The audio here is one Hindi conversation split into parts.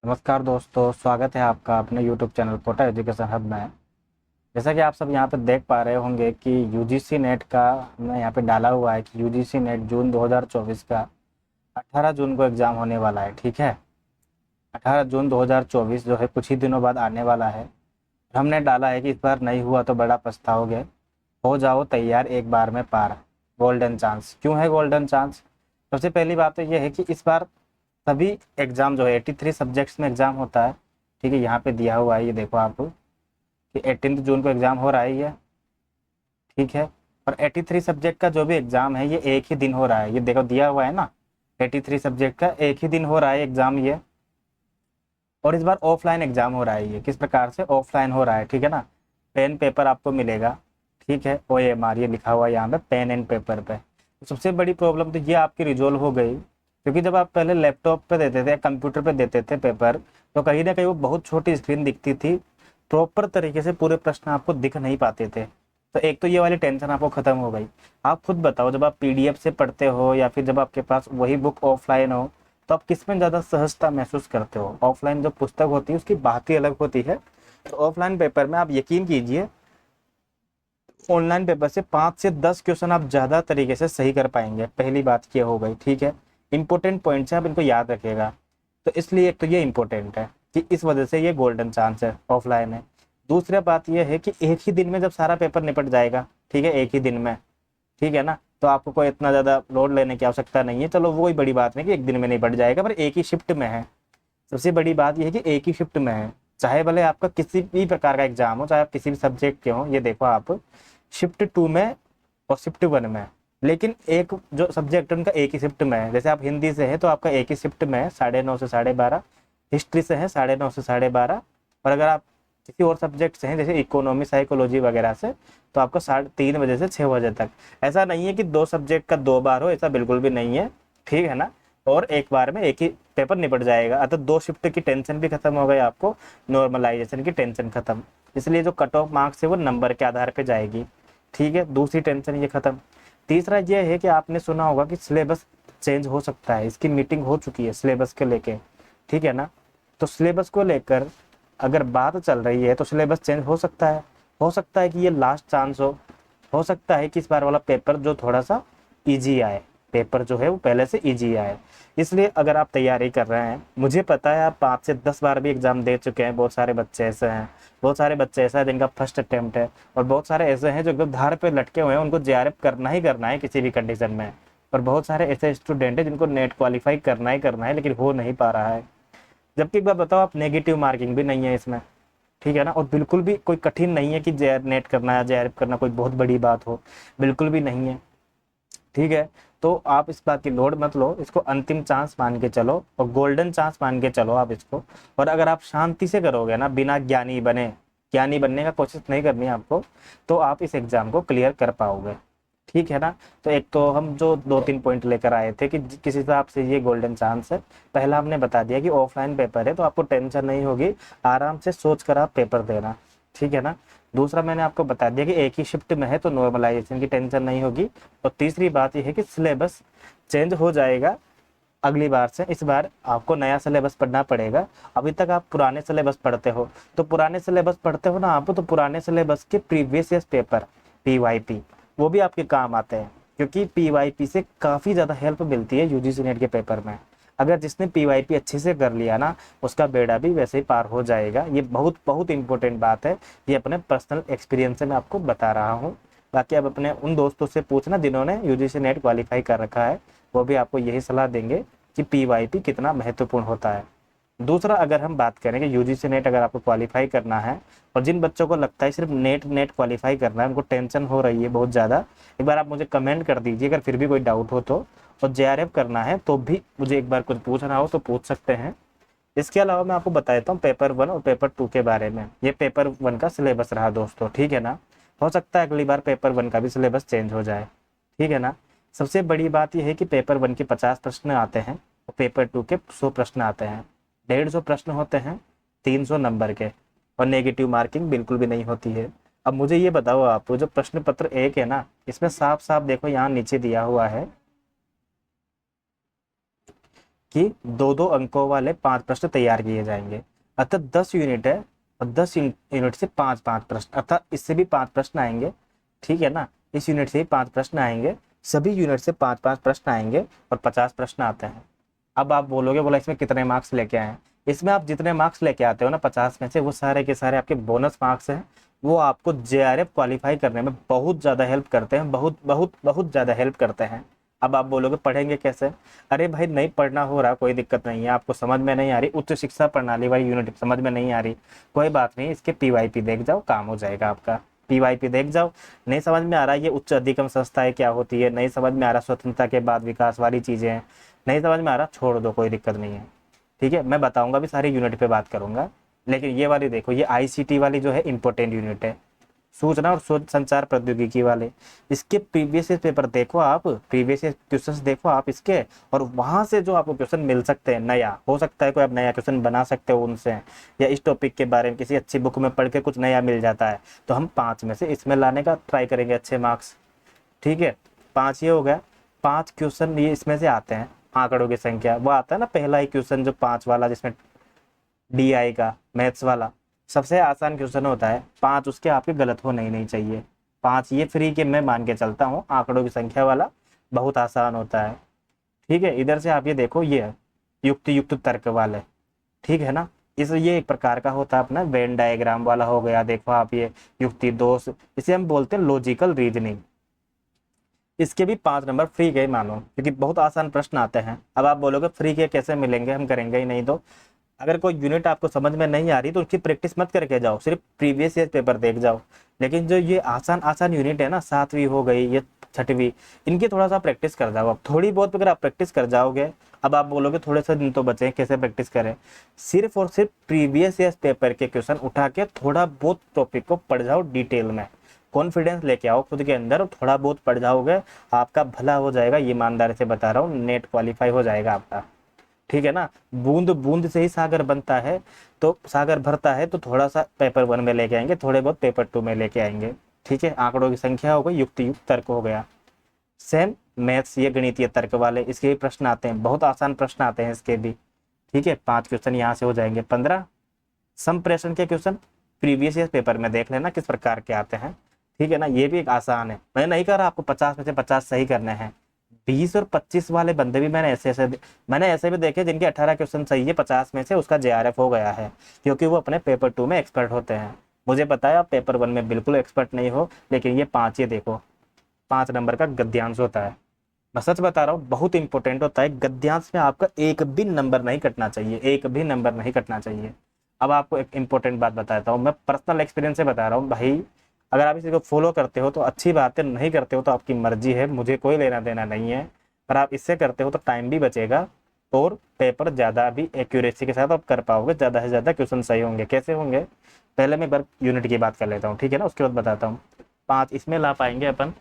नमस्कार दोस्तों, स्वागत है आपका अपने YouTube channel Kota education hub में। जैसा कि आप सब यहाँ पे देख पा रहे होंगे कि यूजीसी नेट का हमने यहाँ पे डाला हुआ है कि यूजीसी नेट जून 2024 का 18 जून को एग्ज़ाम होने वाला है। ठीक है, 18 जून 2024 जो है कुछ ही दिनों बाद आने वाला है। हमने डाला है कि इस बार नहीं हुआ तो बड़ा पछताओगे, हो जाओ तैयार एक बार में पार। गोल्डन चांस क्यों है गोल्डन चांस? सबसे पहली बात तो ये है कि इस बार सभी एग्ज़ाम जो है 83 सब्जेक्ट्स में एग्ज़ाम होता है। ठीक है, यहाँ पे दिया हुआ है, ये देखो आप कि 18 जून को एग्ज़ाम हो रहा है ये। ठीक है, और 83 सब्जेक्ट का जो भी एग्ज़ाम है ये एक ही दिन हो रहा है। ये देखो दिया हुआ है ना, 83 सब्जेक्ट का एक ही दिन हो रहा है एग्ज़ाम ये। और इस बार ऑफलाइन एग्ज़ाम हो रहा है। ये किस प्रकार से ऑफलाइन हो रहा है? ठीक है ना, पेन पेपर आपको मिलेगा। ठीक है, OMR ये लिखा हुआ है यहाँ पे, पेन एंड पेपर पे। तो सबसे बड़ी प्रॉब्लम तो ये आपकी रिजोल्व हो गई, क्योंकि जब आप पहले लैपटॉप पे देते थे, कंप्यूटर पे देते थे पेपर, तो कहीं ना कहीं वो बहुत छोटी स्क्रीन दिखती थी, प्रॉपर तरीके से पूरे प्रश्न आपको दिख नहीं पाते थे। तो एक तो ये वाली टेंशन आपको खत्म हो गई। आप खुद बताओ, जब आप PDF से पढ़ते हो या फिर जब आपके पास वही बुक ऑफलाइन हो, तो आप किस में ज़्यादा सहजता महसूस करते हो? ऑफलाइन जो पुस्तक होती है उसकी बात ही अलग होती है। तो ऑफलाइन पेपर में आप यकीन कीजिए, ऑनलाइन पेपर से 5 से 10 क्वेश्चन आप ज़्यादा तरीके से सही कर पाएंगे। पहली बात ये हो गई। ठीक है, इंपॉर्टेंट पॉइंट्स है, आप इनको याद रखिएगा। तो इसलिए एक तो ये इंपॉर्टेंट है कि इस वजह से ये गोल्डन चांस है ऑफलाइन में। दूसरी बात ये है कि एक ही दिन में जब सारा पेपर निपट जाएगा, ठीक है, एक ही दिन में, ठीक है ना, तो आपको कोई इतना ज़्यादा लोड लेने की आवश्यकता नहीं है। चलो वो कोई बड़ी बात नहीं कि एक दिन में निपट जाएगा, पर एक ही शिफ्ट में है। सबसे बड़ी बात यह है कि एक ही शिफ्ट में है, चाहे भले आपका किसी भी प्रकार का एग्जाम हो, चाहे आप किसी भी सब्जेक्ट के हो। ये देखो आप, शिफ्ट 2 में और शिफ्ट 1 में, लेकिन एक जो सब्जेक्ट है उनका एक ही शिफ्ट में है। जैसे आप हिंदी से है तो आपका एक ही शिफ्ट में है, 9:30 से 12:30। हिस्ट्री से है 9:30 से 12:30। और अगर आप किसी और सब्जेक्ट से हैं, जैसे इकोनॉमी, साइकोलॉजी वगैरह से, तो आपका 3:30 से 6 बजे तक। ऐसा नहीं है कि दो सब्जेक्ट का 2 बार हो, ऐसा बिल्कुल भी नहीं है। ठीक है ना, और एक बार में एक ही पेपर निपट जाएगा। अतः दो शिफ्ट की टेंशन भी खत्म हो गई आपको, नॉर्मलाइजेशन की टेंशन खत्म। इसलिए जो कट ऑफ मार्क्स है वो नंबर के आधार पे जाएगी। ठीक है, दूसरी टेंशन ये खत्म। तीसरा ये है कि आपने सुना होगा कि सिलेबस चेंज हो सकता है। इसकी मीटिंग हो चुकी है सिलेबस के लेके। ठीक है ना, तो सिलेबस को लेकर अगर बात चल रही है तो सिलेबस चेंज हो सकता है। हो सकता है कि ये लास्ट चांस हो सकता है कि इस बार वाला पेपर जो थोड़ा सा इजी आए, पेपर जो है वो पहले से इजी आए। इसलिए अगर आप तैयारी कर रहे हैं, मुझे पता है आप 5 से 10 बार भी एग्जाम दे चुके हैं। बहुत सारे बच्चे ऐसे हैं, बहुत सारे बच्चे ऐसा है जिनका फर्स्ट अटेम्प्ट है, और बहुत सारे ऐसे हैं जो एकदम धार पे लटके हुए हैं, उनको JRF करना ही करना है किसी भी कंडीशन में। और बहुत सारे ऐसे स्टूडेंट हैं जिनको नेट क्वालिफाई करना ही करना है, लेकिन हो नहीं पा रहा है। जबकि एक बार बताओ, आप नेगेटिव मार्किंग भी नहीं है इसमें। ठीक है ना, और बिल्कुल भी कोई कठिन नहीं है कि नेट करना या JRF करना कोई बहुत बड़ी बात हो, बिल्कुल भी नहीं है। ठीक है, तो आप इस बात की लोड मत लो, इसको अंतिम चांस मान के चलो और गोल्डन चांस मान के चलो आप इसको। और अगर आप शांति से करोगे ना, बिना ज्ञानी बनने का कोशिश नहीं करनी है आपको, तो आप इस एग्जाम को क्लियर कर पाओगे। ठीक है ना, तो एक तो हम जो 2-3 पॉइंट लेकर आए थे कि किस हिसाब से ये गोल्डन चांस है। पहला हमने बता दिया कि ऑफलाइन पेपर है तो आपको टेंशन नहीं होगी, आराम से सोच कर आप पेपर देना। ठीक है ना, दूसरा मैंने आपको बता दिया कि एक ही शिफ्ट में है तो नॉर्मलाइजेशन की टेंशन नहीं होगी। और तीसरी बात यह है कि सिलेबस चेंज हो जाएगा अगली बार से। इस बार आपको नया सिलेबस पढ़ना पड़ेगा। अभी तक आप पुराने सिलेबस पढ़ते हो, तो पुराने सिलेबस पढ़ते हो ना आप, तो पुराने सिलेबस के प्रीवियस ईयर पेपर, PYP, वो भी आपके काम आते हैं, क्योंकि PYP से काफ़ी ज़्यादा हेल्प मिलती है UGC नेट के पेपर में। अगर जिसने PYP अच्छे से कर लिया ना, उसका बेड़ा भी वैसे ही पार हो जाएगा। ये बहुत बहुत इंपॉर्टेंट बात है, ये अपने पर्सनल एक्सपीरियंस से मैं आपको बता रहा हूँ। बाकी अब अपने उन दोस्तों से पूछना जिन्होंने UGC नेट क्वालिफाई कर रखा है, वो भी आपको यही सलाह देंगे कि PYP कितना महत्वपूर्ण होता है। दूसरा, अगर हम बात करें कि UGC नेट अगर आपको क्वालिफाई करना है, और जिन बच्चों को लगता है सिर्फ नेट नेट क्वालिफाई करना है, उनको टेंशन हो रही है बहुत ज़्यादा, एक बार आप मुझे कमेंट कर दीजिए अगर फिर भी कोई डाउट हो तो। और JRF करना है तो भी मुझे एक बार कुछ पूछना हो तो पूछ सकते हैं। इसके अलावा मैं आपको बता देता हूँ पेपर 1 और पेपर 2 के बारे में। ये पेपर 1 का सिलेबस रहा दोस्तों, ठीक है ना। हो सकता है अगली बार पेपर 1 का भी सिलेबस चेंज हो जाए। ठीक है ना, सबसे बड़ी बात यह है कि पेपर 1 के 50 प्रश्न आते हैं और पेपर 2 के 100 प्रश्न आते हैं। 150 प्रश्न होते हैं, 300 नंबर के, और नेगेटिव मार्किंग बिल्कुल भी नहीं होती है। अब मुझे ये बताओ, आप जो प्रश्न पत्र 1 है ना, इसमें साफ साफ देखो, यहाँ नीचे दिया हुआ है कि 2-2 अंकों वाले 5 प्रश्न तैयार किए जाएंगे। अर्थात 10 यूनिट है और 10 यूनिट से 5-5 प्रश्न, अर्थात इससे भी 5 प्रश्न आएंगे, ठीक है ना। इस यूनिट से भी 5 प्रश्न आएंगे, सभी यूनिट से 5-5 प्रश्न आएंगे और 50 प्रश्न आते हैं। अब आप बोलोगे बोला इसमें कितने मार्क्स लेके आए हैं? इसमें आप जितने मार्क्स लेके आते हो ना 50 में से, वो सारे के सारे आपके बोनस मार्क्स हैं। वो आपको जेआरएफ क्वालिफाई करने में बहुत ज़्यादा हेल्प करते हैं, बहुत बहुत बहुत ज़्यादा हेल्प करते हैं। अब आप बोलोगे पढ़ेंगे कैसे? अरे भाई नहीं पढ़ना हो रहा कोई दिक्कत नहीं है, आपको समझ में नहीं आ रही, उच्च शिक्षा प्रणाली वाली यूनिट समझ में नहीं आ रही, कोई बात नहीं, इसके पीवाईपी देख जाओ, काम हो जाएगा आपका। पीवाईपी देख जाओ। नहीं समझ में आ रहा ये उच्च अधिगम संस्थाएं क्या होती है, नहीं समझ में आ रहा स्वतंत्रता के बाद विकास वाली चीज़ें हैं, नहीं समझ में आ रहा, छोड़ दो, कोई दिक्कत नहीं है, ठीक है। मैं बताऊंगा भी, सारी यूनिट पे बात करूंगा, लेकिन ये वाली देखो, ये आईसीटी वाली जो है इंपॉर्टेंट यूनिट है, सूचना और संचार प्रौद्योगिकी वाले। इसके प्रीवियस ईयर पेपर देखो आप, प्रीवियस ईयर क्वेश्चंस देखो आप इसके, और वहां से जो आपको क्वेश्चन मिल सकते हैं, नया हो सकता है कोई आप नया क्वेश्चन बना सकते हो उनसे, या इस टॉपिक के बारे में किसी अच्छी बुक में पढ़ के कुछ नया मिल जाता है, तो हम 5 में से इसमें लाने का ट्राई करेंगे अच्छे मार्क्स, ठीक है। 5 ये हो गया, 5 क्वेश्चन ये इसमें से आते हैं। आंकड़ों की संख्या वो आता है ना, पहला ही क्वेश्चन जो 5 वाला, जिसमें डीआई का मैथ्स वाला सबसे आसान क्वेश्चन होता है, 5 उसके आपके गलत होने ही नहीं चाहिए। 5 ये फ्री के मैं मान के चलता हूँ, आंकड़ों की संख्या वाला बहुत आसान होता है, ठीक है। इधर से आप ये देखो, ये है युक्ति युक्त तर्क वाले, ठीक है ना। इस ये एक प्रकार का होता है अपना वेन डायग्राम वाला हो गया, देखो आप ये युक्ति दोष, इसे हम बोलते हैं लॉजिकल रीजनिंग। इसके भी 5 नंबर फ्री के मानो, क्योंकि बहुत आसान प्रश्न आते हैं। अब आप बोलोगे फ्री के कैसे मिलेंगे, हम करेंगे ही नहीं। तो अगर कोई यूनिट आपको समझ में नहीं आ रही तो उसकी प्रैक्टिस मत करके जाओ, सिर्फ प्रीवियस ईयर पेपर देख जाओ। लेकिन जो ये आसान आसान यूनिट है ना, 7वीं हो गई, ये 6वीं, इनकी थोड़ा सा प्रैक्टिस कर जाओ। अब थोड़ी बहुत अगर आप प्रैक्टिस कर जाओगे, अब आप बोलोगे थोड़े से दिन तो बचे हैं, कैसे प्रैक्टिस करें? सिर्फ और सिर्फ प्रीवियस ईयर पेपर के क्वेश्चन उठा के थोड़ा बहुत टॉपिक को पढ़ जाओ डिटेल में, कॉन्फिडेंस लेके आओ खुद के अंदर, और थोड़ा बहुत पढ़ जाओगे, आपका भला हो जाएगा, ये ईमानदारी से बता रहा हूँ, नेट क्वालिफाई हो जाएगा आपका, ठीक है ना। बूंद बूंद से ही सागर बनता है, तो सागर भरता है, तो थोड़ा सा पेपर 1 में लेके आएंगे, थोड़े बहुत पेपर 2 में लेके आएंगे, ठीक है। आंकड़ों की संख्या हो गई, युक्ति युक्त तर्क हो गया, सेम मैथ्स ये गणितीय तर्क वाले, इसके भी प्रश्न आते हैं, बहुत आसान प्रश्न आते हैं इसके भी, ठीक है। 5 क्वेश्चन यहाँ से हो जाएंगे। 15 संप्रेषण के क्वेश्चन प्रीवियस ईयर पेपर में देख लेना किस प्रकार के आते हैं, ठीक है ना। ये भी एक आसान है, मैं नहीं कह रहा आपको 50 में से 50 सही करने हैं। 20 और 25 वाले बंदे भी मैंने ऐसे भी देखे जिनके 18 क्वेश्चन सही है, 50 में से उसका जेआरएफ हो गया है, क्योंकि वो अपने पेपर 2 में एक्सपर्ट होते हैं। मुझे पता है आप पेपर 1 में बिल्कुल एक्सपर्ट नहीं हो, लेकिन ये 5 ये देखो, 5 नंबर का गद्यांश होता है। मैं सच बता रहा हूँ, बहुत इंपॉर्टेंट होता है गद्यांश में, आपका एक भी नंबर नहीं कटना चाहिए, एक भी नंबर नहीं कटना चाहिए। अब आपको एक इंपॉर्टेंट बात बताता हूँ, मैं पर्सनल एक्सपीरियंस से बता रहा हूँ भाई, अगर आप इसी को फॉलो करते हो तो अच्छी बात है, नहीं करते हो तो आपकी मर्जी है, मुझे कोई लेना देना नहीं है। पर आप इससे करते हो तो टाइम भी बचेगा, और पेपर ज़्यादा भी एक्यूरेसी के साथ आप कर पाओगे, ज़्यादा से ज़्यादा क्वेश्चन सही होंगे। कैसे होंगे? पहले मैं एक बार यूनिट की बात कर लेता हूँ, ठीक है ना, उसके बाद बताता हूँ। 5 इसमें ला पाएंगे अपन,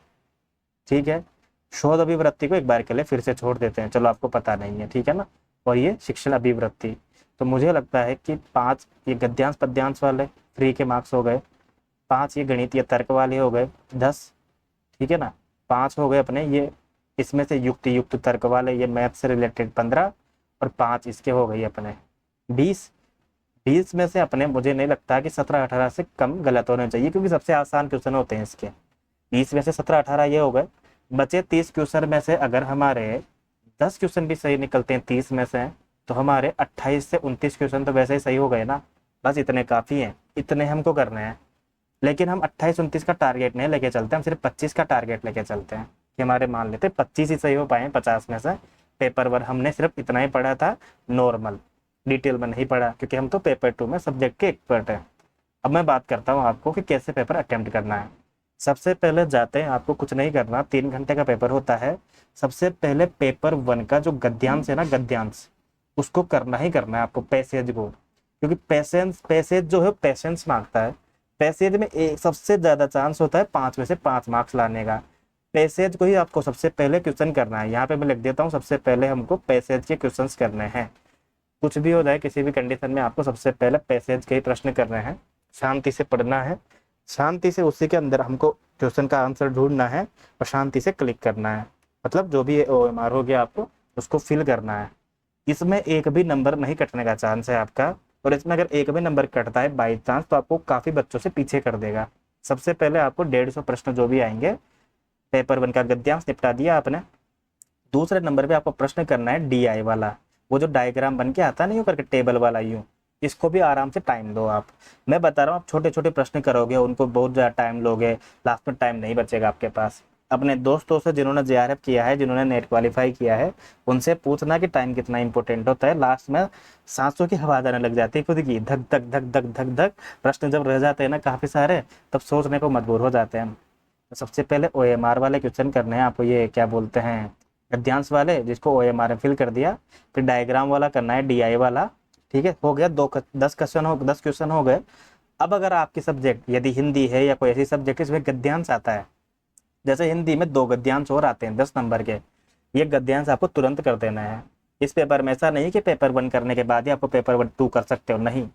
ठीक है। शोध अभिवृत्ति को एक बार के लिए फिर से छोड़ देते हैं, चलो आपको पता नहीं है, ठीक है ना। और ये शिक्षण अभिवृत्ति, तो मुझे लगता है कि 5 ये गद्यांश पद्यांश वाले फ्री के मार्क्स हो गए, 5 ये गणितीय तर्क वाले हो गए 10, ठीक है ना। 5 हो गए अपने ये इसमें से युक्ति युक्त तर्क वाले, ये मैथ से रिलेटेड 15, और 5 इसके हो गई अपने 20। 20 में से अपने मुझे नहीं लगता कि 17-18 से कम गलत होने चाहिए, क्योंकि सबसे आसान क्वेश्चन होते हैं इसके। 20 में से 17-18 ये हो गए, बचे 30 क्वेश्चन में से अगर हमारे 10 क्वेश्चन भी सही निकलते हैं 30 में से, तो हमारे 28 से 29 क्वेश्चन तो वैसे ही सही हो गए ना। बस इतने काफ़ी हैं, इतने हमको करने हैं। लेकिन हम 28-29 का टारगेट नहीं लेके चलते, हम सिर्फ 25 का टारगेट लेके चलते हैं, कि हमारे मान लेते 25 ही सही हो पाए 50 में से। पेपर 1 हमने सिर्फ इतना ही पढ़ा था, नॉर्मल, डिटेल में नहीं पढ़ा, क्योंकि हम तो पेपर 2 में सब्जेक्ट के एक्सपर्ट हैं। अब मैं बात करता हूँ आपको कि कैसे पेपर अटेम्प्ट करना है। सबसे पहले जाते हैं, आपको कुछ नहीं करना, 3 घंटे का पेपर होता है। सबसे पहले पेपर 1 का जो गद्यांश है ना, गद्यांश, उसको करना ही करना है आपको, पैसेज को, क्योंकि पैसेज जो है पेशेंस मांगता है। पैसेज में एक सबसे ज्यादा चांस होता है 5 में से 5 मार्क्स लाने का। पैसेज को ही आपको सबसे पहले क्वेश्चन करना है, यहाँ पे मैं लिख देता हूँ, सबसे पहले हमको पैसेज के क्वेश्चन करने हैं। कुछ भी हो जाए, किसी भी कंडीशन में आपको सबसे पहले पैसेज के ही प्रश्न करने हैं, शांति से पढ़ना है, शांति से उसी के अंदर हमको क्वेश्चन का आंसर ढूंढना है, और शांति से क्लिक करना है, मतलब जो भी OMR हो गया आपको उसको फिल करना है, इसमें एक भी नंबर नहीं कटने का चांस है आपका, और इसमें अगर एक भी नंबर कटता है बाई चांस तो आपको काफी बच्चों से पीछे कर देगा। सबसे पहले आपको 150 प्रश्न जो भी आएंगे, पेपर 1 का गद्यांश निपटा दिया आपने। दूसरे नंबर पे आपको प्रश्न करना है डीआई वाला, वो जो डायग्राम बन के आता है ना यूं करके टेबल वाला यूं, इसको भी आराम से टाइम दो आप। मैं बता रहा हूँ आप छोटे छोटे प्रश्न करोगे उनको बहुत ज़्यादा टाइम लोगे, लास्ट में टाइम नहीं बचेगा आपके पास। अपने दोस्तों से जिन्होंने जेआरएफ किया है, जिन्होंने नेट क्वालिफाई किया है, उनसे पूछना कि टाइम कितना इंपॉर्टेंट होता है। लास्ट में सांसों की हवा आने लग जाती है खुद की, धक धक धक धक धक धक। प्रश्न जब रह जाते हैं ना काफ़ी सारे, तब सोचने को मजबूर हो जाते हैं। तो सबसे पहले ओएमआर वाले क्वेश्चन करने हैं आपको, ये क्या बोलते हैं गद्यांश वाले, जिसको ओएमआर में फिल कर दिया। फिर डायग्राम वाला करना है डीआई वाला। ठीक है, हो गया 10 क्वेश्चन हो गए। अब अगर आपकी सब्जेक्ट यदि हिंदी है या कोई ऐसी सब्जेक्ट इसमें गद्यांश आता है, जैसे हिंदी में 2 गद्यांश और आते हैं 10 नंबर के, ये गद्यांश आपको तुरंत कर देना है। इस पेपर में ऐसा नहीं कि पेपर 1 करने के बाद ही आपको पेपर 1 2 कर सकते हो, नहीं,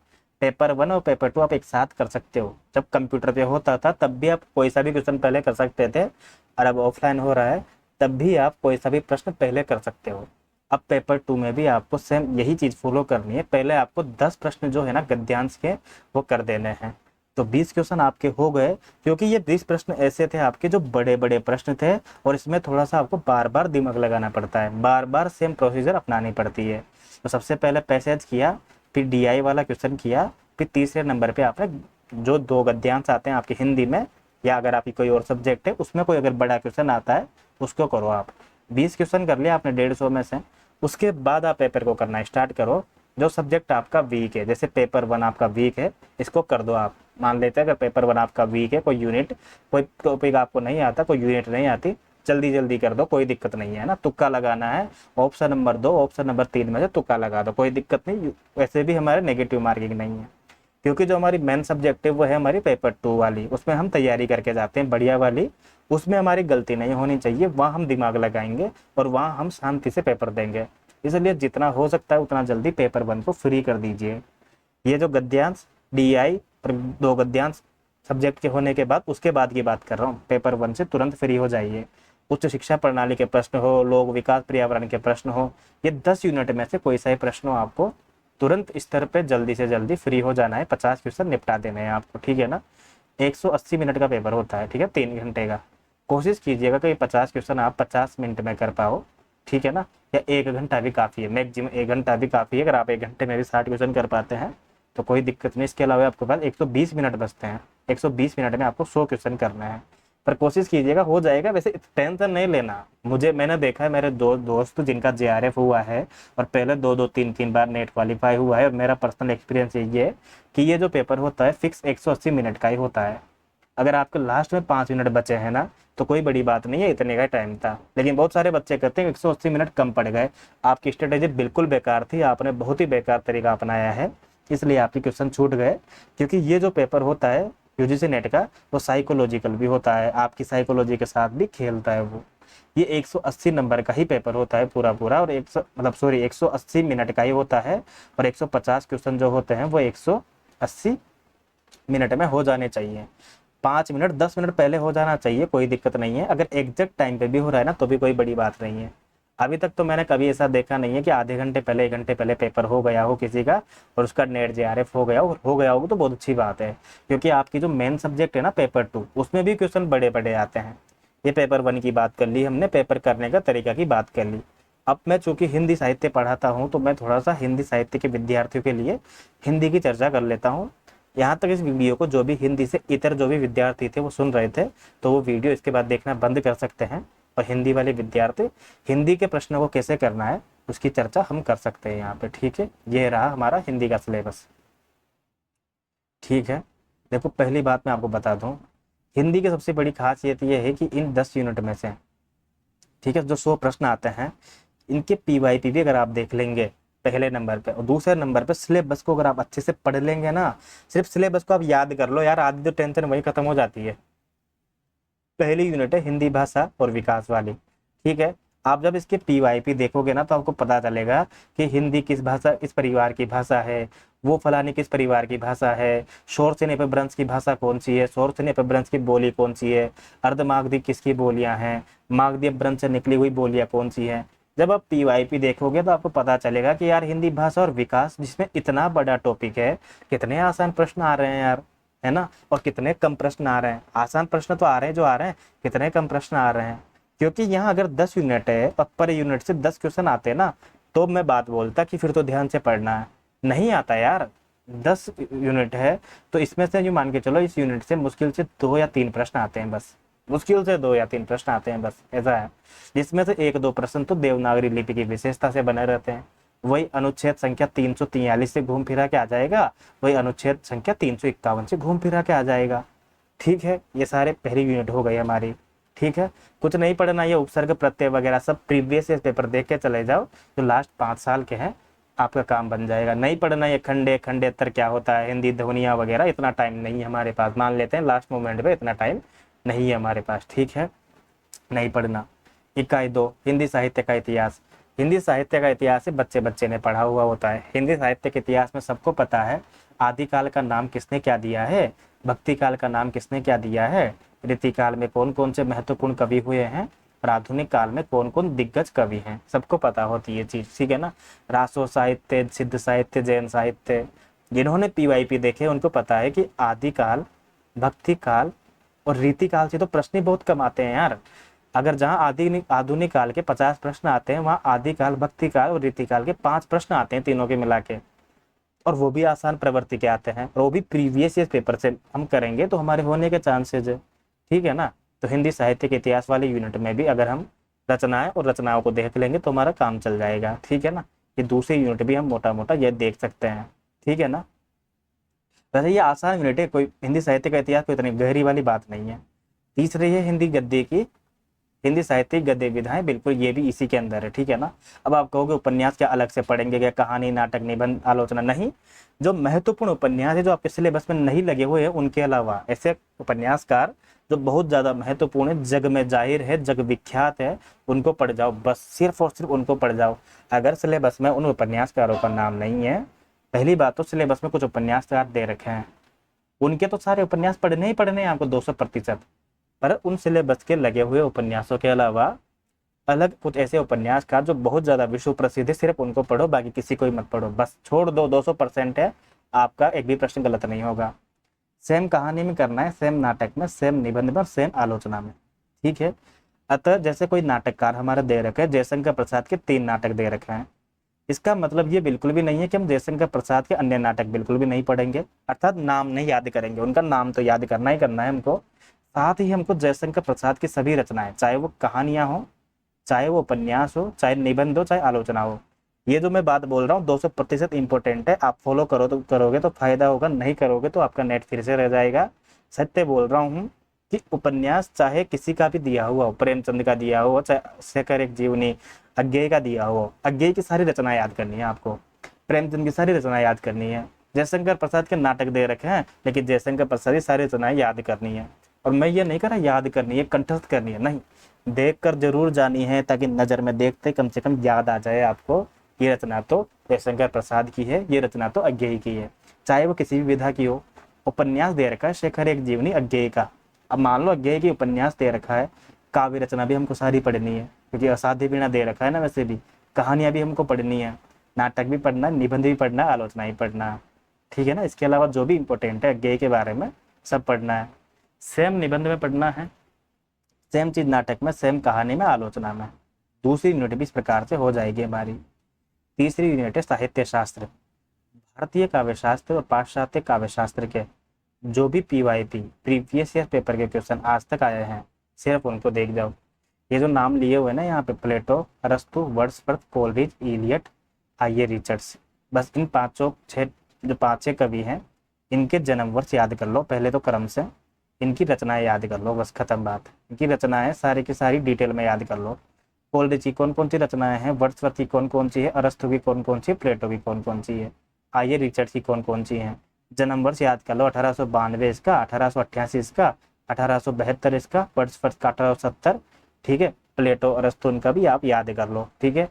पेपर 1 और पेपर 2 आप एक साथ कर सकते हो। जब कंप्यूटर पे होता था तब भी आप कोई सा भी क्वेश्चन पहले कर सकते थे, और अब ऑफलाइन हो रहा है तब भी आप कोई सा भी प्रश्न पहले कर सकते हो। अब पेपर 2 में भी आपको सेम यही चीज़ फॉलो करनी है, पहले आपको 10 प्रश्न जो है ना गद्यांश के वो कर देने हैं। तो 20 क्वेश्चन आपके हो गए, क्योंकि ये 20 प्रश्न ऐसे थे आपके जो बड़े बड़े प्रश्न थे, और इसमें थोड़ा सा आपको बार बार दिमाग लगाना पड़ता है, बार बार सेम प्रोसीजर अपनानी पड़ती है। तो सबसे पहले पैसेज किया, फिर डीआई वाला क्वेश्चन किया, फिर तीसरे नंबर पे आपने जो 2 गद्यांश आते हैं आपकी हिंदी में, या अगर आपकी कोई और सब्जेक्ट है उसमें कोई अगर बड़ा क्वेश्चन आता है उसको करो आप। 20 क्वेश्चन कर लिया आपने 150 में से। उसके बाद आप पेपर को करना स्टार्ट करो। जो सब्जेक्ट आपका वीक है, जैसे पेपर 1 आपका वीक है, इसको कर दो आप। मान लेते हैं अगर पेपर 1 आपका वीक है, कोई यूनिट, कोई टॉपिक आपको नहीं आता, कोई यूनिट नहीं आती, जल्दी जल्दी कर दो, कोई दिक्कत नहीं है ना। तुक्का लगाना है, ऑप्शन नंबर 2 ऑप्शन नंबर 3 में से तुक्का लगा दो, कोई दिक्कत नहीं। वैसे भी हमारे नेगेटिव मार्किंग नहीं है, क्योंकि जो हमारी मेन सब्जेक्ट है वो है हमारी पेपर 2 वाली, उसमें हम तैयारी करके जाते हैं बढ़िया वाली, उसमें हमारी गलती नहीं होनी चाहिए, वहाँ हम दिमाग लगाएंगे और वहाँ हम शांति से पेपर देंगे। इसलिए जितना हो सकता है उतना जल्दी पेपर 1 को फ्री कर दीजिए। ये जो गद्यांश डीआई और 2 गद्यांश सब्जेक्ट के होने के बाद, उसके बाद की बात कर रहा हूँ, पेपर 1 से तुरंत फ्री हो जाइए। उच्च शिक्षा प्रणाली के प्रश्न हो, लोक विकास पर्यावरण के प्रश्न हो, ये 10 यूनिट में से कोई सा ही प्रश्न हो, आपको तुरंत स्तर पे जल्दी से जल्दी फ्री हो जाना है। 50 क्वेश्चन निपटा देने हैं आपको, ठीक है ना। 180 मिनट का पेपर होता है, ठीक है, 3 घंटे का। कोशिश कीजिएगा कि 50 क्वेश्चन आप 50 मिनट में कर पाओ, ठीक है ना, या 1 घंटा भी काफ़ी है, मैक्सिमम 1 घंटा भी काफ़ी है। अगर आप 1 घंटे में भी 60 क्वेश्चन कर पाते हैं तो कोई दिक्कत नहीं। इसके अलावा आपके पास 120 मिनट बचते हैं, 120 मिनट में आपको 100 क्वेश्चन करना है, पर कोशिश कीजिएगा हो जाएगा। वैसे टेंशन नहीं लेना, मैंने देखा है मेरे दोस्त जिनका जेआरएफ हुआ है और पहले 2-2 3-3 बार नेट क्वालिफाई हुआ है, और मेरा पर्सनल एक्सपीरियंस यही है कि ये जो पेपर होता है फिक्स 180 मिनट का ही होता है। अगर आपके लास्ट में 5 मिनट बचे हैं ना तो कोई बड़ी बात नहीं है, इतने का टाइम था। लेकिन बहुत सारे बच्चे कहते हैं 180 मिनट कम पड़ गए। आपकी स्ट्रेटेजी बिल्कुल बेकार थी, आपने बहुत ही बेकार तरीका अपनाया है, इसलिए आपके क्वेश्चन छूट गए। क्योंकि ये जो पेपर होता है यूजीसी नेट का, वो साइकोलॉजिकल भी होता है, आपकी साइकोलॉजी के साथ भी खेलता है वो। ये 180 नंबर का ही पेपर होता है पूरा पूरा, और 180 मिनट का ही होता है, और 150 क्वेश्चन जो होते हैं वो 180 मिनट में हो जाने चाहिए। 5 मिनट 10 मिनट पहले हो जाना चाहिए, कोई दिक्कत नहीं है। अगर एग्जैक्ट टाइम पे भी हो रहा है ना तो भी कोई बड़ी बात नहीं है। अभी तक तो मैंने कभी ऐसा देखा नहीं है कि आधे घंटे पहले 1 घंटे पहले पेपर हो गया हो किसी का और उसका नेट जेआरएफ हो गया हो तो बहुत अच्छी बात है। क्योंकि आपकी जो मेन सब्जेक्ट है ना पेपर 2, उसमें भी क्वेश्चन बड़े बड़े आते हैं। ये पेपर 1 की बात कर ली हमने, पेपर करने का तरीका की बात कर ली। अब मैं चूंकि हिंदी साहित्य पढ़ाता हूँ तो मैं थोड़ा सा हिंदी साहित्य के विद्यार्थियों के लिए हिंदी की चर्चा कर लेता हूँ। यहाँ तक इस वीडियो को जो भी हिंदी से इतर जो भी विद्यार्थी थे वो सुन रहे थे तो वो वीडियो इसके बाद देखना बंद कर सकते हैं, और हिंदी वाले विद्यार्थी हिंदी के प्रश्नों को कैसे करना है उसकी चर्चा हम कर सकते हैं यहाँ पे, ठीक है। ये रहा हमारा हिंदी का सिलेबस, ठीक है। देखो पहली बात मैं आपको बता दूं, हिंदी की सबसे बड़ी खासियत ये है कि इन 10 यूनिट में से, ठीक है, जो 100 प्रश्न आते हैं इनके पीवाईपी भी अगर आप देख लेंगे पहले नंबर पे, और दूसरे नंबर पे सिलेबस को अगर आप अच्छे से पढ़ लेंगे ना, सिर्फ सिलेबस को आप याद कर लो यार, आधी तो टेंशन वही खत्म हो जाती है। पहली यूनिट है हिंदी भाषा और विकास वाली, ठीक है। आप जब इसके पीवाईपी देखोगे ना तो आपको पता चलेगा कि हिंदी किस भाषा किस परिवार की भाषा है, वो फलानी किस परिवार की भाषा है, शोर से अपभ्रंश की भाषा कौन सी है, शोर से अपभ्रंश की बोली कौन सी है, अर्धमागधी किसकी बोलियां हैं, मागधी अपभ्रंश से निकली हुई बोलियां कौन सी हैं। जब आप पीवाईपी देखोगे तो आपको पता चलेगा कि यार हिंदी भाषा और विकास जिसमें इतना बड़ा टॉपिक है, कितने आसान प्रश्न आ रहे हैं यार, है ना, और कितने कम प्रश्न आ रहे हैं। आसान प्रश्न तो आ रहे हैं जो आ रहे हैं, कितने कम प्रश्न आ रहे हैं। क्योंकि यहाँ अगर 10 यूनिट है और पर यूनिट से 10 क्वेश्चन आते हैं ना, तो मैं बात बोलता कि फिर तो ध्यान से पढ़ना है। नहीं आता यार, 10 यूनिट है तो इसमें से जो मान के चलो इस यूनिट से मुश्किल से 2 या 3 प्रश्न आते हैं बस, मुश्किल से 2 या 3 प्रश्न आते हैं बस, ऐसा है। जिसमें से 1-2 प्रश्न तो देवनागरी लिपि की विशेषता से बने रहते हैं। वही अनुच्छेद संख्या 343 से घूम फिरा के आ जाएगा, वही अनुच्छेद संख्या 351 से घूम फिरा के आ जाएगा। ठीक है, ये सारे पहली यूनिट हो गई हमारी। ठीक है, कुछ नहीं पढ़ना, ये उपसर्ग प्रत्यय वगैरह सब प्रीवियस पेपर देख के चले जाओ, जो लास्ट 5 साल के हैं, आपका काम बन जाएगा। नहीं पढ़ना ये खंडे खंडेतर क्या होता है, हिंदी ध्वनियाँ वगैरह, इतना टाइम नहीं है हमारे पास। मान लेते हैं लास्ट मोमेंट पे इतना टाइम नहीं है हमारे पास। ठीक है, नहीं पढ़ना। इकाई 2 हिंदी साहित्य का इतिहास। हिंदी साहित्य का इतिहास बच्चे बच्चे ने पढ़ा हुआ होता है। हिंदी साहित्य के इतिहास में सबको पता है आदिकाल का नाम किसने क्या दिया है, भक्ति काल का नाम किसने क्या दिया है, रीतिकाल में कौन कौन से महत्वपूर्ण कवि हुए हैं, और आधुनिक काल में कौन कौन दिग्गज कवि हैं, सबको पता होती है चीज। ठीक है ना। रासो साहित्य, सिद्ध साहित्य, जैन साहित्य, जिन्होंने पीवाईपी देखे उनको पता है कि आदिकाल, भक्ति काल और रीतिकाल से तो प्रश्न ही बहुत कम आते हैं यार। अगर जहाँ आधुनिक काल के 50 प्रश्न आते हैं, वहाँ आदिकाल, भक्ति काल और रीतिकाल के 5 प्रश्न आते हैं, तीनों के मिला के, और वो भी आसान प्रवृत्ति के आते हैं, और वो भी प्रीवियस ईयर पेपर से हम करेंगे तो हमारे होने के चांसेज है। ठीक है ना। तो हिंदी साहित्य के इतिहास वाले यूनिट में भी अगर हम रचनाएं और रचनाओं को देख लेंगे तो हमारा काम चल जाएगा। ठीक है ना। ये दूसरी यूनिट भी हम मोटा मोटा ये देख सकते हैं। ठीक है ना। वैसे ये आसान यूनिट है, कोई हिंदी साहित्य का इतिहास कोई इतनी गहरी वाली बात नहीं है। तीसरी है हिंदी गद्य की, हिंदी साहित्य गद्य विधाएं, बिल्कुल ये भी इसी के अंदर है। ठीक है ना। अब आप कहोगे उपन्यास क्या अलग से पढ़ेंगे क्या, कहानी, नाटक, निबंध, आलोचना? नहीं, जो महत्वपूर्ण उपन्यास है जो आपके सिलेबस में नहीं लगे हुए हैं उनके अलावा ऐसे उपन्यासकार जो बहुत ज्यादा महत्वपूर्ण है, जग में जाहिर है, जग विख्यात है, उनको पढ़ जाओ बस, सिर्फ और सिर्फ उनको पढ़ जाओ। अगर सिलेबस में उन उपन्यासकारों का नाम नहीं है, पहली बात तो सिलेबस में कुछ उपन्यासकार दे रखे हैं, उनके तो सारे उपन्यास पढ़ने ही पढ़ने हैं आपको 200%, पर उन सिलेबस के लगे हुए उपन्यासों के अलावा अलग कुछ ऐसे उपन्यासकार जो बहुत ज्यादा विश्व प्रसिद्ध है, सिर्फ उनको पढ़ो, बाकी किसी को ही मत पढ़ो, बस छोड़ दो। 200% है, आपका एक भी प्रश्न गलत नहीं होगा। सेम कहानी में करना है, सेम नाटक में, सेम निबंध में, सेम आलोचना में। ठीक है। अतः जैसे कोई नाटककार हमारे दे रखे हैं, जयशंकर प्रसाद के 3 नाटक दे रखे हैं, इसका मतलब ये बिल्कुल भी नहीं है कि हम जयशंकर प्रसाद के अन्य नाटक बिल्कुल भी नहीं पढ़ेंगे, अर्थात नाम नहीं याद करेंगे, उनका नाम तो याद करना ही करना है हमको। साथ ही हमको जयशंकर प्रसाद की सभी रचनाएं, चाहे वो कहानियां हो, चाहे वो उपन्यास हो, चाहे निबंध हो, चाहे आलोचना हो, ये जो मैं बात बोल रहा हूँ 200% इंपॉर्टेंट है। आप फॉलो करो तो करोगे तो फायदा होगा, नहीं करोगे तो आपका नेट फिर से रह जाएगा। सत्य बोल रहा हूँ कि उपन्यास चाहे किसी का भी दिया हुआ हो, प्रेमचंद का दिया हो, चाहे शेखर एक जीवनी, अज्ञेय का दिया हो, अज्ञेय की सारी रचनाएं याद करनी है आपको, प्रेमचंद की सारी रचनाएं याद करनी है। जयशंकर प्रसाद के नाटक दे रखे हैं, लेकिन जयशंकर प्रसाद की सारी रचनाएं याद करनी है। और मैं ये नहीं कह रहा याद करनी है, कंठस्थ करनी है, नहीं, देख कर जरूर जानी है, ताकि नजर में देखते कम से कम याद आ जाए आपको, ये रचना तो जयशंकर प्रसाद की है, ये रचना तो अज्ञेय की है, चाहे वो किसी भी विधा की हो। उपन्यास दे रखा है शेखर एक जीवनी अज्ञेय का, अब मान लो अज्ञेय की उपन्यास दे रखा है, काव्य रचना भी हमको सारी पढ़नी है, क्योंकि असाध्य वीणा दे रखा है ना, वैसे भी कहानियां भी हमको पढ़नी है, नाटक भी पढ़ना, निबंध भी पढ़ना, आलोचना ही पढ़ना है। ठीक है ना। इसके अलावा जो भी इंपॉर्टेंट है अज्ञेय के बारे में सब पढ़ना है, सेम निबंध में पढ़ना है, सेम चीज नाटक में, सेम कहानी में, आलोचना में। दूसरी यूनिट भी इस प्रकार से हो जाएगी हमारी। तीसरी यूनिट है साहित्य शास्त्र। भारतीय काव्य शास्त्र और पाश्चात्य काव्य शास्त्र के जो भी पीवाईपी प्रीवियस ईयर पेपर के क्वेश्चन आज तक आए हैं, सिर्फ उनको देख जाओ। ये जो नाम लिए हुए ना यहाँ पे, प्लेटो, अरस्तु, वर्ड्सवर्थ, कोलरिज, इलियट, आइए रिचर्ड्स, बस इन 5-6 जो 5-6 कवि हैं, इनके जन्म वर्ष याद कर लो पहले तो क्रम से, इनकी रचनाएं याद कर लो, बस खत्म बात। इनकी रचनाएं सारी की सारी डिटेल में याद कर लो। कोलरिज की कौन कौन सी रचनाएं हैं, वर्ड्सवर्थ की कौन कौन सी है, अरस्तु की कौन कौन सी है, प्लेटो की कौन कौन सी है, आइए रिचर्ड्स की कौन कौन सी है। जन्म वर्ष याद कर लो, 1892 इसका, 1888 इसका, 1872 इसका, वर्ड्सवर्थ का 1870। ठीक है। प्लेटो, अरस्तु, उनका भी आप याद कर लो। ठीक है।